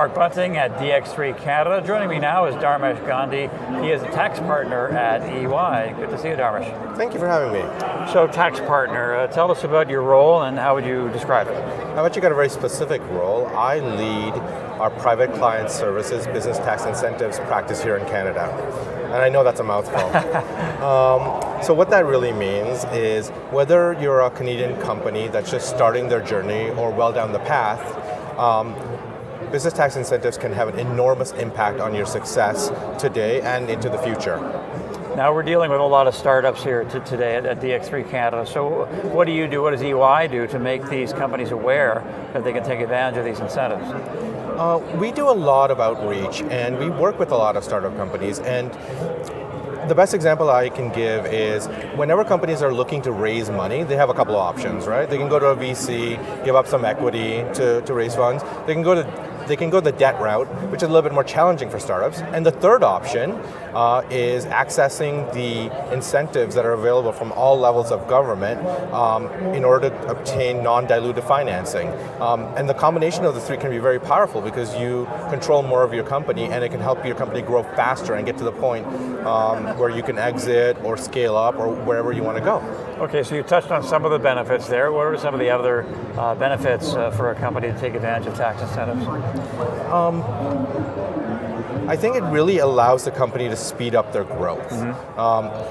Mark Bunting at DX3 Canada. Joining me now is Dharmesh Ghandi. He is a tax partner at EY. Good to see you, Dharmesh. Thank you for having me. So, tax partner, tell us about your role and how would you describe it? How about you got a very specific role? I lead our private client services business tax incentives practice here in Canada. And I know that's a mouthful. So what that really means is whether you're a Canadian company that's just starting their journey or well down the path, business tax incentives can have an enormous impact on your success today and into the future. Now we're dealing with a lot of startups here today at DX3 Canada. So what do you do, what does EY do to make these companies aware that they can take advantage of these incentives? We do a lot of outreach and we work with a lot of startup companies, and the best example I can give is whenever companies are looking to raise money, they have a couple of options, right? They can go to a VC, give up some equity to raise funds. They can go the debt route, which is a little bit more challenging for startups. And the third option is accessing the incentives that are available from all levels of government in order to obtain non-dilutive financing. And the combination of the three can be very powerful because you control more of your company and it can help your company grow faster and get to the point where you can exit or scale up or wherever you want to go. Okay, so you touched on some of the benefits there. What are some of the other benefits for a company to take advantage of tax incentives? I think it really allows the company to speed up their growth.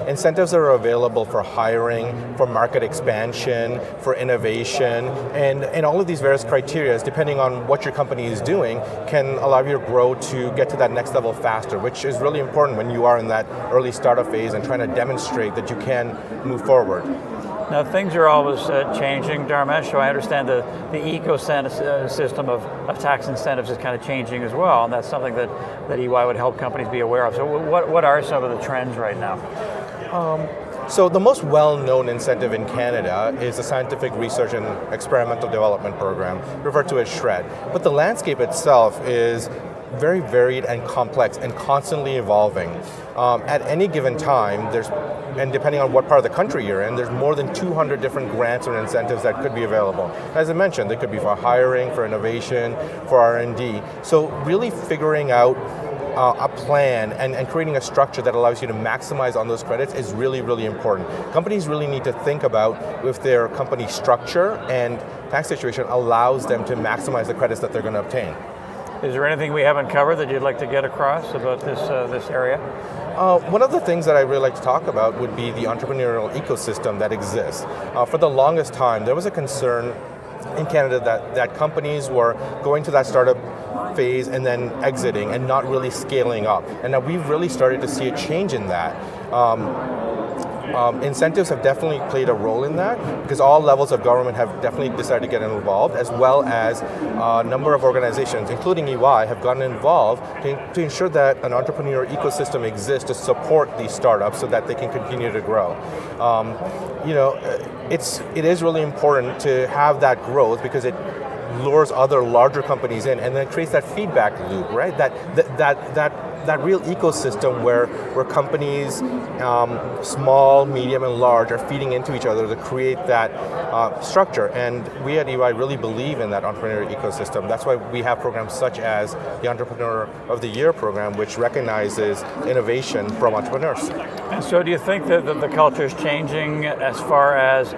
Incentives are available for hiring, for market expansion, for innovation, and all of these various criteria, depending on what your company is doing, can allow you to grow to get to that next level faster, which is really important when you are in that early startup phase and trying to demonstrate that you can move forward. Now things are always changing, Dharmesh, so I understand the ecosystem of tax incentives is kind of changing as well, and that's something that EY would help companies be aware of. So what are some of the trends right now? So the most well-known incentive in Canada is the Scientific Research and Experimental Development Program, referred to as SHRED. But the landscape itself is very varied and complex and constantly evolving. At any given time, and depending on what part of the country you're in, there's more than 200 different grants or incentives that could be available. As I mentioned, they could be for hiring, for innovation, for R&D. So really figuring out a plan and creating a structure that allows you to maximize on those credits is really, really important. Companies really need to think about if their company structure and tax situation allows them to maximize the credits that they're going to obtain. Is there anything we haven't covered that you'd like to get across about this area? One of the things that I really like to talk about would be the entrepreneurial ecosystem that exists. For the longest time, there was a concern in Canada that companies were going to that startup phase and then exiting and not really scaling up. And now we've really started to see a change in that. Incentives have definitely played a role in that because all levels of government have definitely decided to get involved, as well as a number of organizations, including EY, have gotten involved to ensure that an entrepreneur ecosystem exists to support these startups so that they can continue to grow. It is really important to have that growth because it lures other larger companies in, and then it creates that feedback loop, right? That real ecosystem where companies, small, medium, and large, are feeding into each other to create that structure. And we at EY really believe in that entrepreneurial ecosystem. That's why we have programs such as the Entrepreneur of the Year program, which recognizes innovation from entrepreneurs. And so do you think that the culture is changing as far as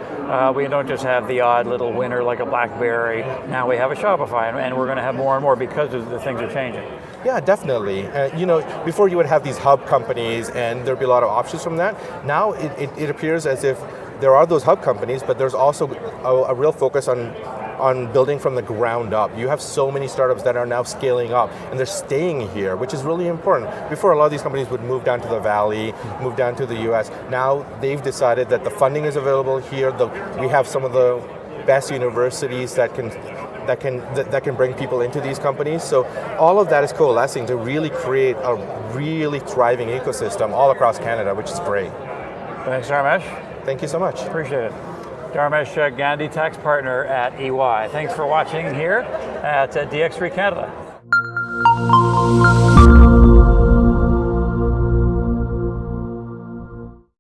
we don't just have the odd little winner like a BlackBerry, now we have a Shopify, and we're going to have more and more because of the things are changing? Yeah, definitely. Before you would have these hub companies and there'd be a lot of options from that. Now it appears as if there are those hub companies, but there's also a real focus on building from the ground up. You have so many startups that are now scaling up and they're staying here, which is really important. Before, a lot of these companies would move down to the Valley, move down to the US. Now they've decided that the funding is available here. We have some of the best universities that can bring people into these companies. So all of that is coalescing to really create a really thriving ecosystem all across Canada, which is great. Thanks, Dharmesh. Thank you so much. Appreciate it. Dharmesh Ghandi, tax partner at EY. Thanks for watching here at DX3 Canada.